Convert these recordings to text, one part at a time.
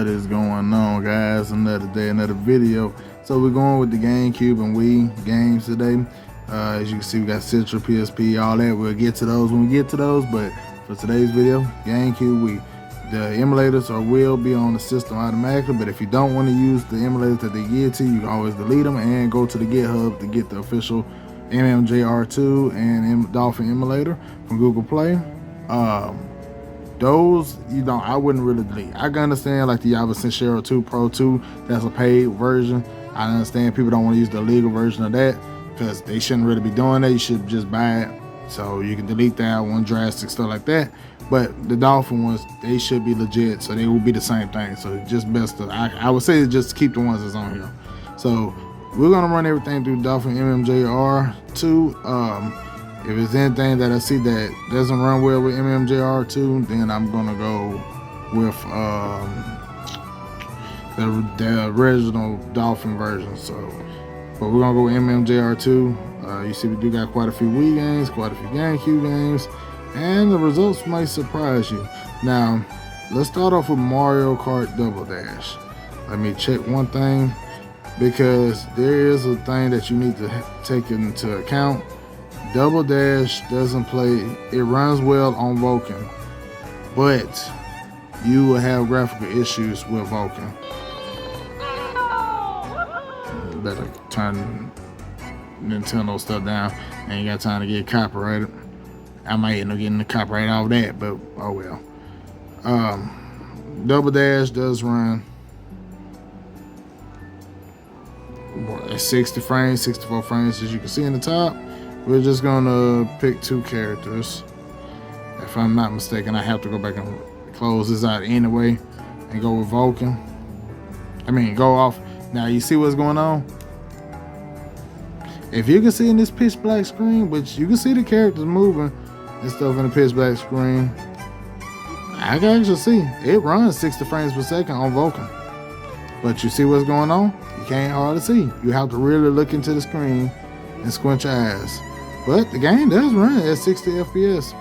is going on, guys? Another day, another video. So we're going with the Gamecube and Wii games today. As you can see, we got Citrus, PSP, all that. We'll get to those when we get to those, but for today's video, Gamecube, Wii. The emulators will be on the system automatically, but if you don't want to use the emulators that they give to you, you can always delete them and go to the GitHub to get the official MMJR2 and Dolphin emulator from Google Play. Those, I wouldn't really delete. I can understand like the Java Sincero 2 Pro 2, that's a paid version. I understand people don't want to use the legal version of that because they shouldn't really be doing that. You should just buy it so you can delete that one drastic stuff like that. But the Dolphin ones, they should be legit, so they will be the same thing. So just best to, I would say just keep the ones that's on here. So we're gonna run everything through Dolphin MMJR2. If there's anything that I see that doesn't run well with MMJR2, then I'm gonna go with the original Dolphin version. So, but we're gonna go with MMJR2. You see, we do got quite a few Wii games, quite a few GameCube games, and the results might surprise you. Now, let's start off with Mario Kart Double Dash. Let me check one thing, because there is a thing that you need to take into account. Double Dash doesn't play, it runs well on Vulcan, but you will have graphical issues with Vulcan. Better turn Nintendo stuff down. I ain't got time to get copyrighted. I might end up getting the copyright off that, but oh well. Double Dash does run at 60 frames, 64 frames, as you can see in the top. We're just gonna pick two characters. If I'm not mistaken, I have to go back and close this out anyway and go with Vulcan. Go off. Now you see what's going on? If you can see in this pitch black screen, but you can see the characters moving and stuff in the pitch black screen, I can actually see it runs 60 frames per second on Vulcan. But you see what's going on? You can't hardly see. You have to really look into the screen and squint your eyes. But the game does run at 60 FPS.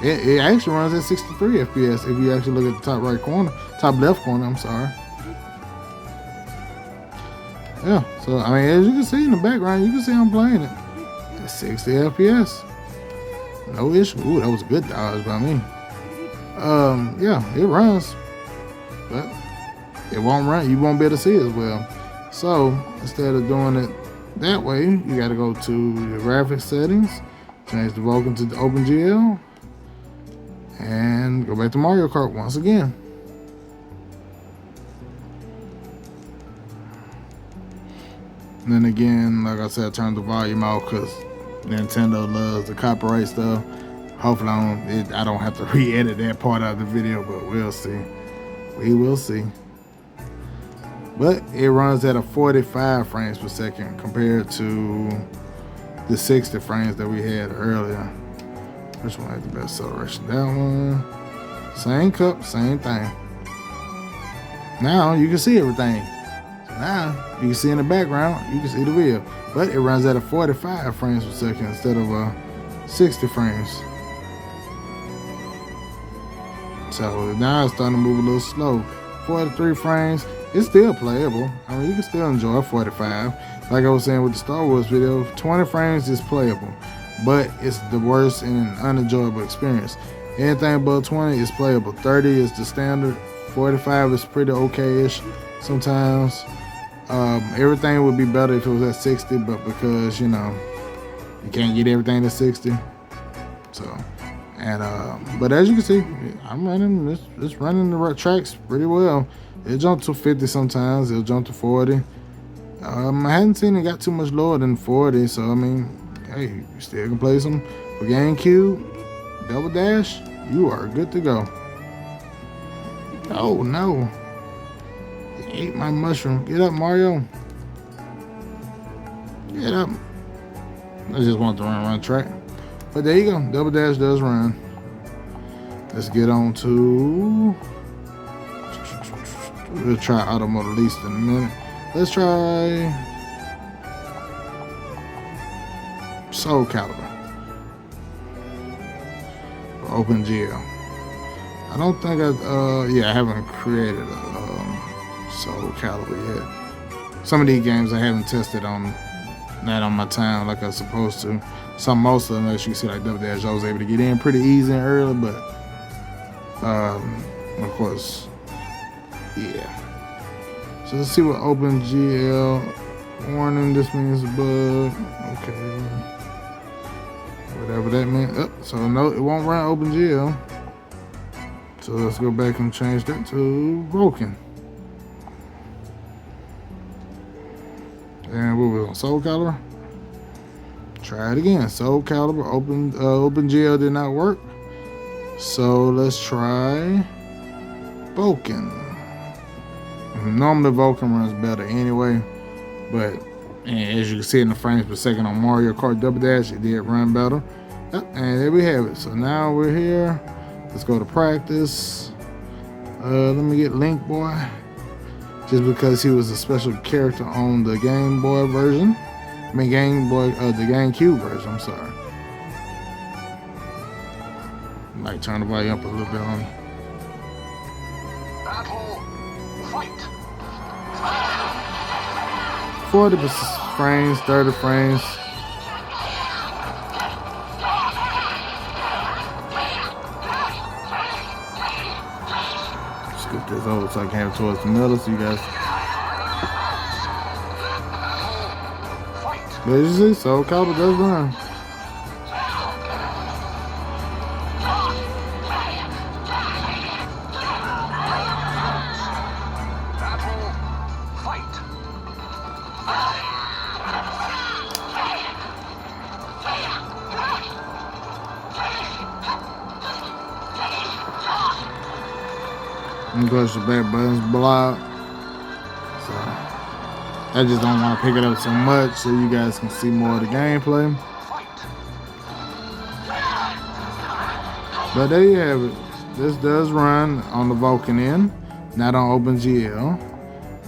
It actually runs at 63 FPS if you actually look at the top right corner, top left corner, I'm sorry. Yeah, so as you can see in the background, you can see I'm playing it at 60 FPS. No issue. Ooh, that was a good dodge by me. Yeah, it runs, but it won't run. You won't be able to see it as well. So instead of doing it that way, you got to go to the graphics settings, change the Vulcan to the OpenGL, and go back to Mario Kart once again. And then again, like I said, I turned the volume off because Nintendo loves the copyright stuff. Hopefully I don't have to re-edit that part of the video, but we'll see. We will see. But it runs at a 45 frames per second compared to the 60 frames that we had earlier. Which one had the best acceleration? That one. Same cup, same thing. Now you can see everything. So now you can see in the background, you can see the video. But it runs at a 45 frames per second instead of 60 frames. So now it's starting to move a little slow. 43 frames. It's still playable. You can still enjoy 45. Like I was saying with the Star Wars video, 20 frames is playable, but it's the worst and an unenjoyable experience. Anything above 20 is playable. 30 is the standard. 45 is pretty okay-ish sometimes. Everything would be better if it was at 60, but because you can't get everything to 60. So, but as you can see, I'm running. It's running the tracks pretty well. It jumped to 50 sometimes. It'll jump to 40. I hadn't seen it got too much lower than 40. So hey, you still can play some for GameCube, Double Dash. You are good to go. Oh no! He ate my mushroom. Get up, Mario. Get up. I just want to run track. But there you go. Double Dash does run. Let's get on to. We'll try auto mode at least in a minute. Let's try Soul Calibur. OpenGL. I don't think I haven't created a Soul Calibur yet. Some of these games I haven't tested on, not on my time like I was supposed to. Most of them, as you see, like Double Dash, I was able to get in pretty easy and early, but of course, yeah. So let's see what OpenGL warning. This means a bug. Okay, whatever that meant. Oh, so no, it won't run OpenGL. So let's go back and change that to broken. And what was it on Soul Calibur? Try it again. Soul Calibur, OpenGL did not work. So let's try Vulcan. Normally Vulcan runs better anyway, but as you can see in the frames per second on Mario Kart Double Dash, it did run better. And there we have it. So now we're here. Let's go to practice. Let me get Link Boy, just because he was a special character on the Game Boy version. I mean the GameCube version, I'm sorry. Might turn the volume up a little bit on. Battle, fight. 40 frames, 30 frames. Scoot this over so I can have it towards the middle so you guys. But as you see, Soul Calibur does run. Push the back buttons block. So I just don't want to pick it up so much so you guys can see more of the gameplay. But there you have it. This does run on the Vulcan end, not on OpenGL.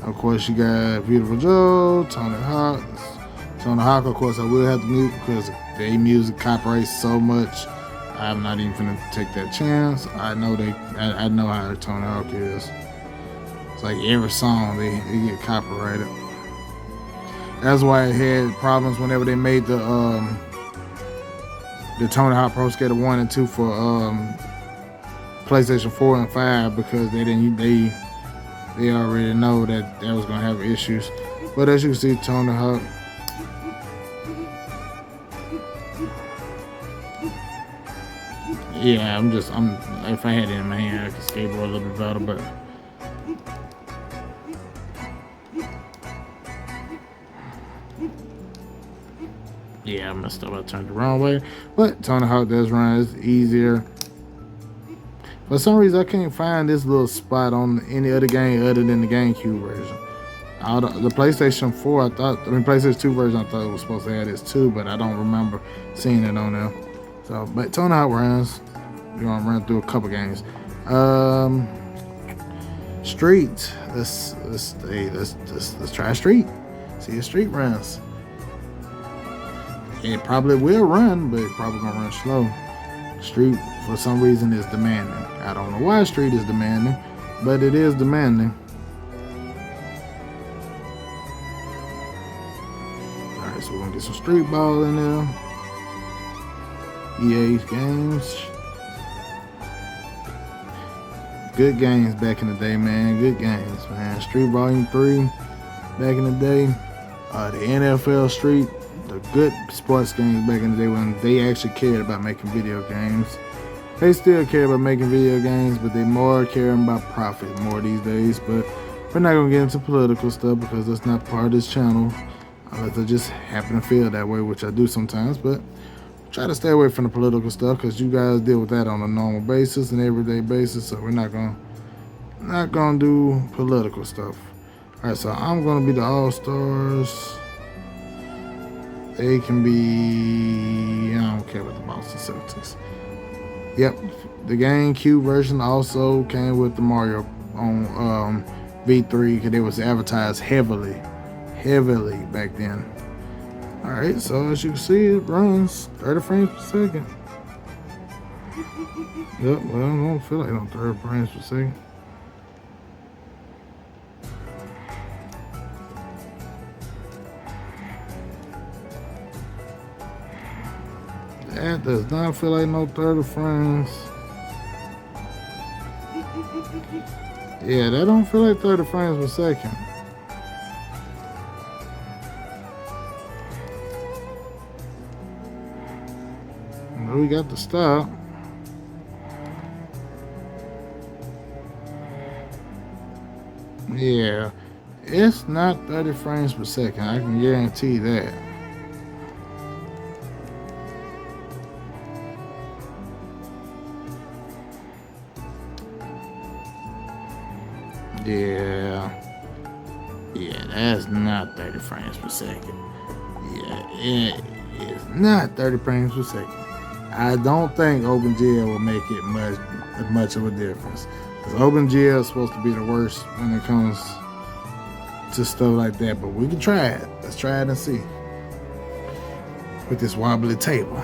Of course, you got Beautiful Joe, Tony Hawk. Tony Hawk, of course, I will have to mute because they music copyrights so much. I'm not even gonna take that chance. I know I know how Tony Hawk is. It's like every song they get copyrighted. That's why it had problems whenever they made the Tony Hawk Pro Skater 1 and 2 for PlayStation 4 and 5, because they already know that was gonna have issues. But as you can see, Tony Hawk. Yeah, if I had it in my hand, I could skateboard a little bit better, but yeah, I messed up. I turned the wrong way. But Tony Hawk does run. It's easier. For some reason, I can't find this little spot on any other game other than the GameCube version. The PlayStation 4, PlayStation 2 version, I thought it was supposed to have this too, but I don't remember seeing it on there. So, but Tony Hawk runs. We're gonna run through a couple games. Street. Let's try Street. See if Street runs. It probably will run, but it probably gonna run slow. Street, for some reason, is demanding. I don't know why Street is demanding, but it is demanding. Alright, so we're gonna get some Street Ball in there. EA games. Good games back in the day, man. Good games, man. Street Volume 3 back in the day. The NFL Street. The good sports games back in the day when they actually cared about making video games. They still care about making video games, but they more caring about profit more these days. But we're not gonna get into political stuff because that's not part of this channel, unless I just happen to feel that way, which I do sometimes. But try to stay away from the political stuff because you guys deal with that on a normal basis and everyday basis. So we're not gonna do political stuff. All right, so I'm gonna be the All-Stars. They can be, I don't care about the Boston Celtics. Yep, the GameCube version also came with the Mario on V3 because it was advertised heavily back then. All right, so as you can see, it runs 30 frames per second. Yep, well, I don't feel like no 30 frames per second. That does not feel like no 30 frames. Yeah, that don't feel like 30 frames per second. We got the stop. Yeah, it's not 30 frames per second. I can guarantee that. Yeah, that's not 30 frames per second. Yeah, it is not 30 frames per second. I don't think OpenGL will make it much of a difference. Because OpenGL is supposed to be the worst when it comes to stuff like that. But we can try it. Let's try it and see. With this wobbly table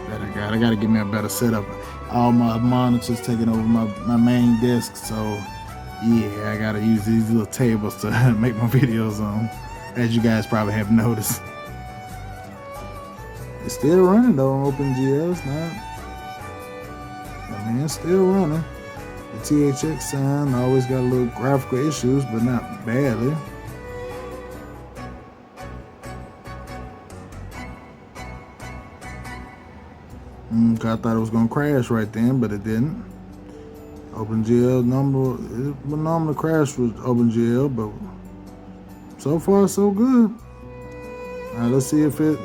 that I gotta get me a better setup. All my monitors taking over my main desk, so yeah, I gotta use these little tables to make my videos on, as you guys probably have noticed. It's still running though on OpenGL. It's not. I mean, it's still running. The THX sound always got a little graphical issues, but not badly. I thought it was gonna crash right then, but it didn't. OpenGL it would normally crash with OpenGL, but so far so good. All right, let's see if it.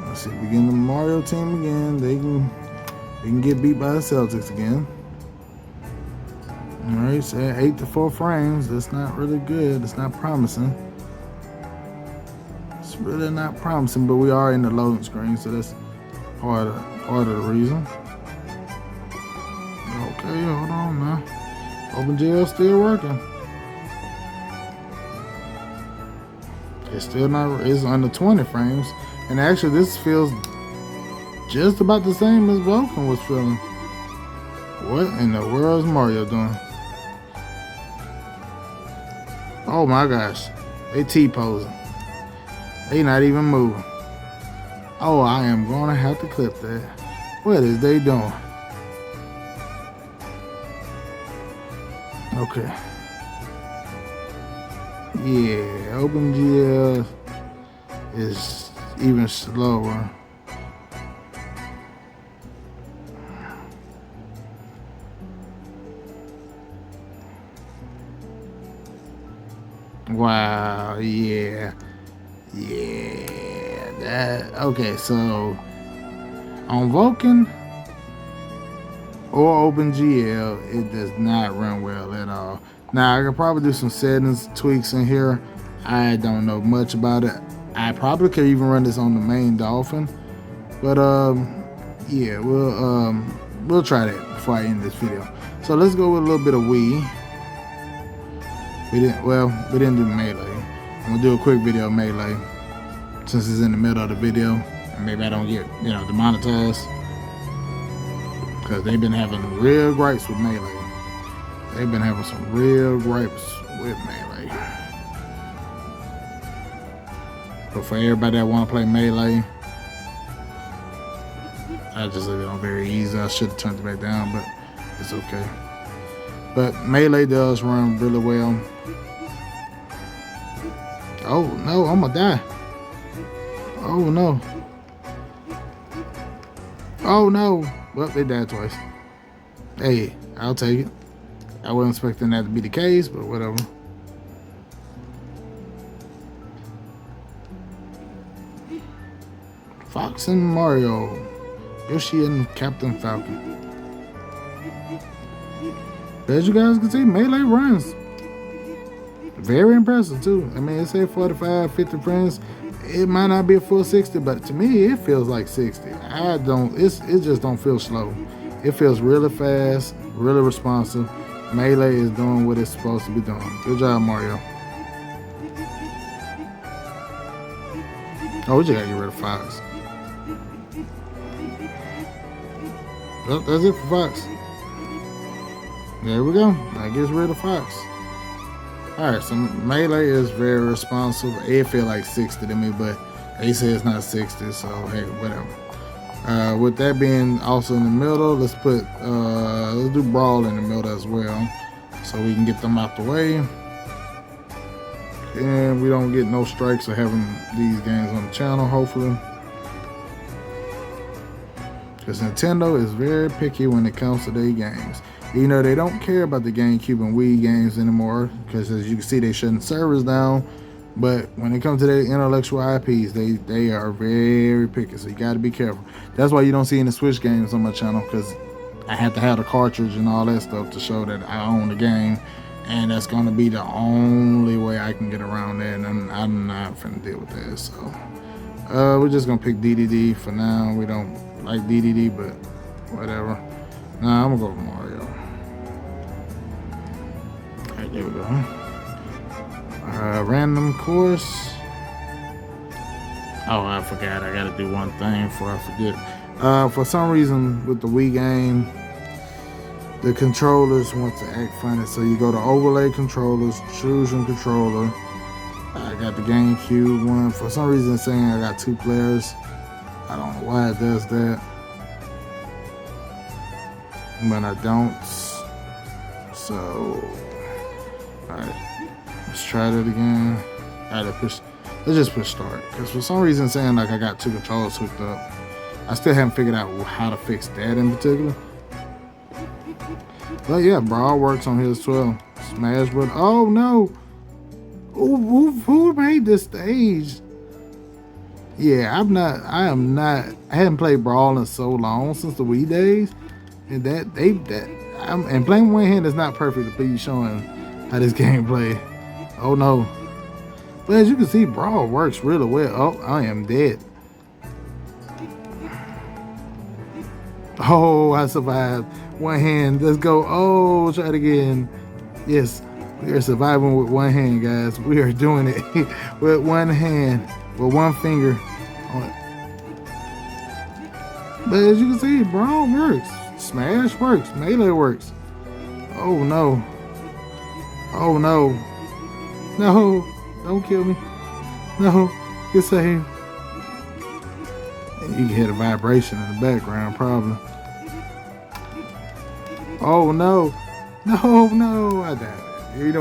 Let's see if we get in the Mario team again. They can get beat by the Celtics again. All right, so 8 to 4 frames. That's not really good. It's not promising. It's really not promising, but we are in the loading screen, so that's part of the reason. Okay, hold on now. OpenGL still working. It's still not. It's under 20 frames, and actually this feels just about the same as Vulcan was feeling. What in the world is Mario doing? Oh my gosh, they T-posing. They not even moving. Oh, I am gonna have to clip that. What is they doing? Okay. Yeah, OpenGL is even slower. Wow, yeah. Okay, so on Vulcan or OpenGL, it does not run well at all. Now, I could probably do some settings, tweaks in here. I don't know much about it. I probably could even run this on the main Dolphin. But, yeah, we'll try that before I end this video. So let's go with a little bit of Wii. We didn't do Melee. I'm gonna do a quick video of Melee since it's in the middle of the video, and maybe I don't get, demonetized, because they've been having real gripes with Melee. They've been having some real gripes with Melee. But for everybody that want to play Melee, I just leave it on very easy. I should have turned it back down, but it's okay. But Melee does run really well. Oh no, I'm gonna die. Oh no. Oh no. Well, they died twice. Hey, I'll take it. I wasn't expecting that to be the case, but whatever. Fox and Mario. Yoshi and Captain Falcon. As you guys can see, Melee runs very impressive too. I mean, it said 45, 50 frames. It might not be a full 60, but to me, it feels like 60. It just don't feel slow. It feels really fast, really responsive. Melee is doing what it's supposed to be doing. Good job, Mario. Oh, we just gotta get rid of Fox. Well, that's it for Fox. There we go. That gets rid of Fox. Alright, so Melee is very responsive. It feels like 60 to me, but He said it's not 60, so hey, whatever. With that being also in the middle, let's do Brawl in the middle as well, so we can get them out the way, and we don't get no strikes for having these games on the channel, hopefully. Because Nintendo is very picky when it comes to their games. You know, they don't care about the GameCube and Wii games anymore, because as you can see, they shutting servers down. But when it comes to their intellectual IPs, they are very picky, so you got to be careful. That's why you don't see any Switch games on my channel, because I have to have the cartridge and all that stuff to show that I own the game, and that's going to be the only way I can get around that, and I'm not finna deal with that. So we're just going to pick DDD for now. We don't like DDD, but whatever. Nah, I'm going to go with Mario. All right, there we go. Random course. Oh, I forgot. I gotta do one thing before I forget. For some reason, with the Wii game, the controllers want to act funny. So you go to overlay controllers, choose your controller. I got the GameCube one. For some reason, it's saying I got 2 players. I don't know why it does that, but I don't. So, all right. Let's try that again. Alright, let's just push start. Because for some reason, it's saying like I got 2 controllers hooked up. I still haven't figured out how to fix that in particular. But yeah, Brawl works on here as well. Smash Bros. Oh no! Who made this stage? Yeah, I hadn't played Brawl in so long, since the Wii days. And and playing one hand is not perfect to be showing how this game plays. Oh no. But as you can see, Brawl works really well. Oh, I am dead. Oh, I survived. One hand. Let's go. Oh, try it again. Yes, we are surviving with one hand, guys. We are doing it with one hand, with one finger on it. But as you can see, Brawl works. Smash works. Melee works. Oh no. Oh no. No, don't kill me. No, get saved. And you can hear the vibration in the background, probably. Oh no, no, I died. You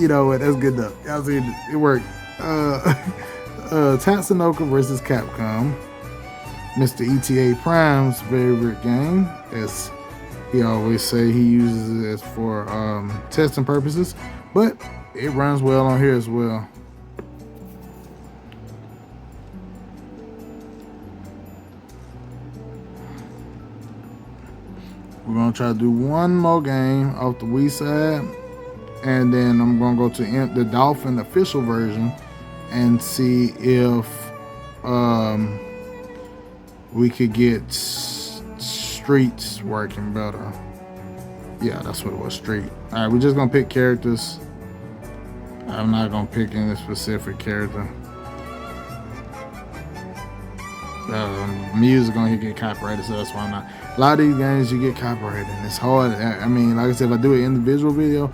know what? That's good enough. Y'all see it worked. Tatsunoko versus Capcom. Mr. ETA Prime's favorite game, as he always say he uses it as for testing purposes, but it runs well on here as well. We're gonna try to do one more game off the Wii side, and then I'm gonna go to the Dolphin official version and see if we could get Streets working better. Yeah, that's what it was, Street. All right, we're just gonna pick characters. I'm not gonna pick any specific character. Music gonna get copyrighted, so that's why I'm not. A lot of these games you get copyrighted, and it's hard. I mean, like I said, if I do an individual video,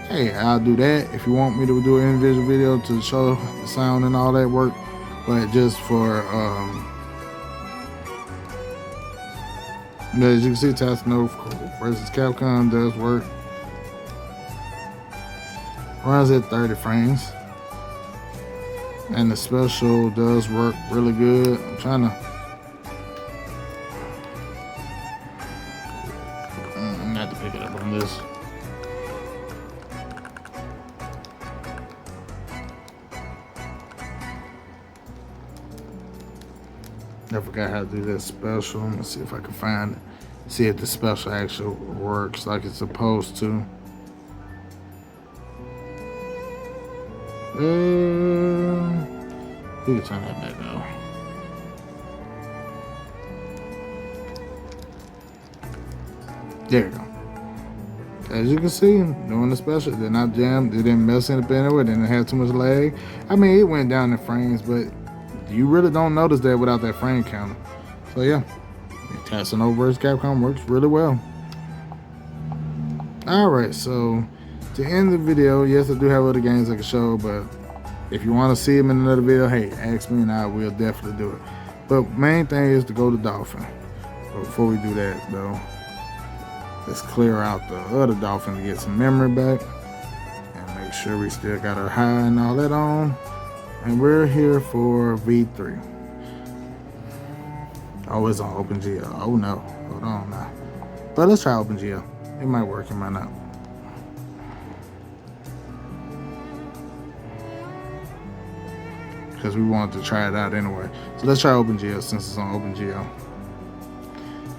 hey, I'll do that. If you want me to do an individual video to show the sound and all that work, but just for but as you can see, Tatsunoko versus Capcom does work. Runs at 30 frames. And the special does work really good. I'm trying to... not to pick it up on this. I forgot how to do that special. Let me see if I can find it. See if the special actually works like it's supposed to. We can turn that back off. There you go. As you can see, doing the special, they're not jammed, they didn't mess anything anywhere, didn't have too much lag. I mean, it went down in frames, but you really don't notice that without that frame counter. So yeah, Tatsunoko vs. Capcom works really well. Alright, so to end the video, yes, I do have other games I can show, but If you want to see them in another video, hey, ask me and I will definitely do it. But main thing is to go to Dolphin. But before we do that though, let's clear out the other Dolphin to get some memory back and make sure we still got our high and all that on. And we're here for V3. Oh, it's on OpenGL. Oh no, hold on now. But let's try OpenGL. It might work, it might not. Because we wanted to try it out anyway. So let's try OpenGL since it's on OpenGL.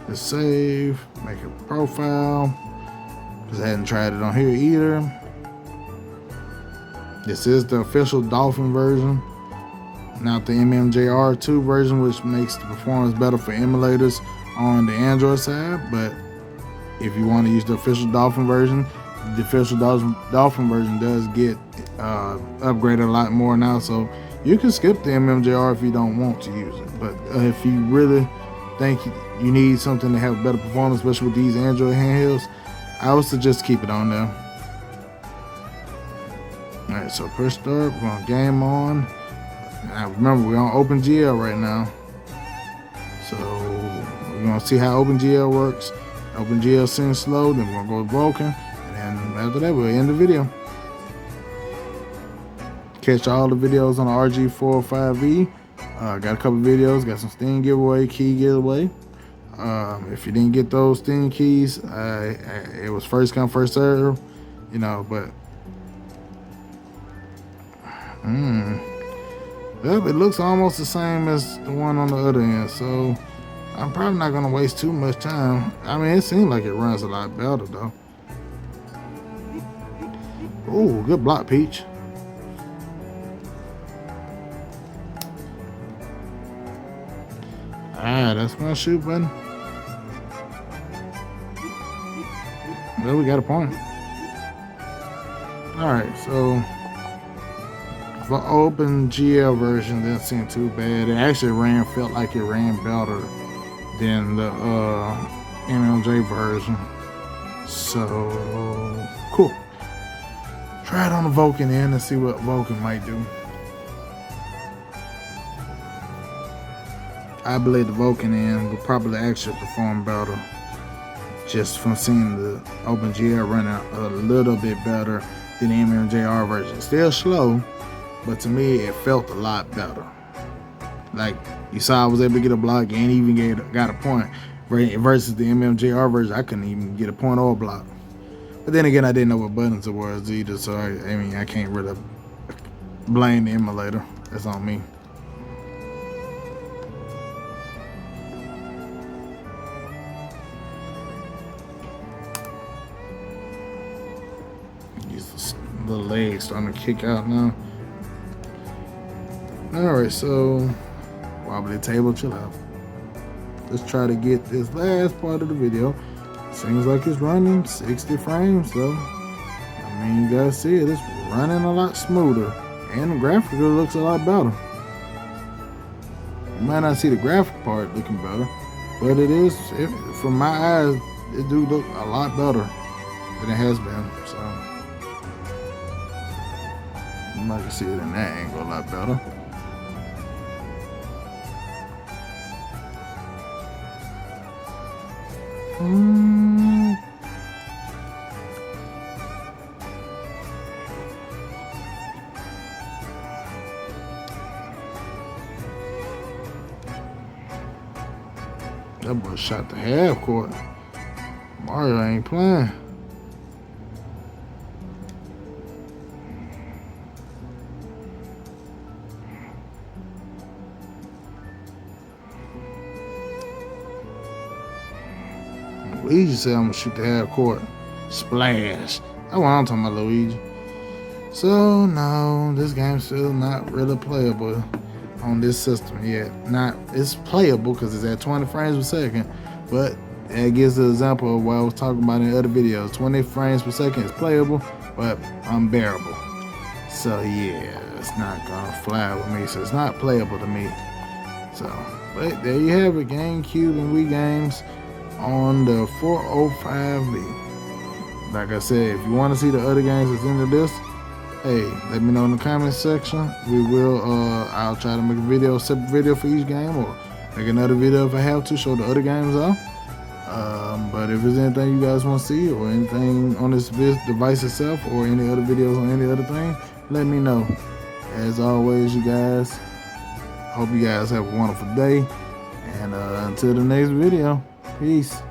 Let's save, make a profile. Because I hadn't tried it on here either. This is the official Dolphin version, not the MMJR2 version, which makes the performance better for emulators on the Android side. But if you want to use the official Dolphin version, the official Dolphin version does get upgraded a lot more now. So you can skip the MMJR if you don't want to use it. But if you really think you need something to have better performance, especially with these Android handhelds, I would suggest keep it on there. Alright, so push start, we're gonna game on. Now remember, we're on OpenGL right now. So we're gonna see how OpenGL works. OpenGL sends slow, then we're gonna go broken, and then after that we'll end the video. Catch all the videos on the RG405E. Got a couple videos, got some Steam giveaway, key giveaway. If you didn't get those Steam keys, it was first come, first serve, you know, but yep, it looks almost the same as the one on the other end, so I'm probably not gonna waste too much time. I mean, it seems like it runs a lot better though. Oh, good block, Peach. That's my shoot button. Well, we got a point. Alright, so for OpenGL version, didn't seem too bad. It actually felt like it ran better than the MMJ version. So cool. Try it on the Vulcan end and see what Vulcan might do. I believe the Vulcan end will probably actually perform better, just from seeing the OpenGL running a little bit better than the MMJR version. Still slow, but to me it felt a lot better. Like you saw, I was able to get a block and even got a point, versus the MMJR version I couldn't even get a point or a block. But then again, I didn't know what buttons it was either, so I mean, I can't really blame the emulator. That's on me. The legs starting to kick out now. Alright, so wobbly table, chill out. Let's try to get this last part of the video. Seems like it's running 60 frames, so I mean, you guys see it, it's running a lot smoother, and the graphic looks a lot better. You might not see the graphic part looking better, but from my eyes, it do look a lot better than it has been. So you might see it in that angle a lot better. That boy shot the half court. Mario ain't playing. Luigi said I'm gonna shoot the half court. Splash. That's what I'm talking about, Luigi. So no, this game's still not really playable on this system yet. It's playable because it's at 20 frames per second, but it gives the example of what I was talking about in other videos. 20 frames per second is playable, but unbearable. So yeah, it's not gonna fly with me. So it's not playable to me. So, but there you have it, Gamecube and Wii games on the 405B. Like I said, if you want to see the other games that's into this, hey, let me know in the comments section. I'll try to make a separate video for each game, or make another video if I have to show the other games off. But if there's anything you guys want to see, or anything on this device itself, or any other videos on any other thing, let me know. As always, you guys, hope you guys have a wonderful day. And until the next video, peace.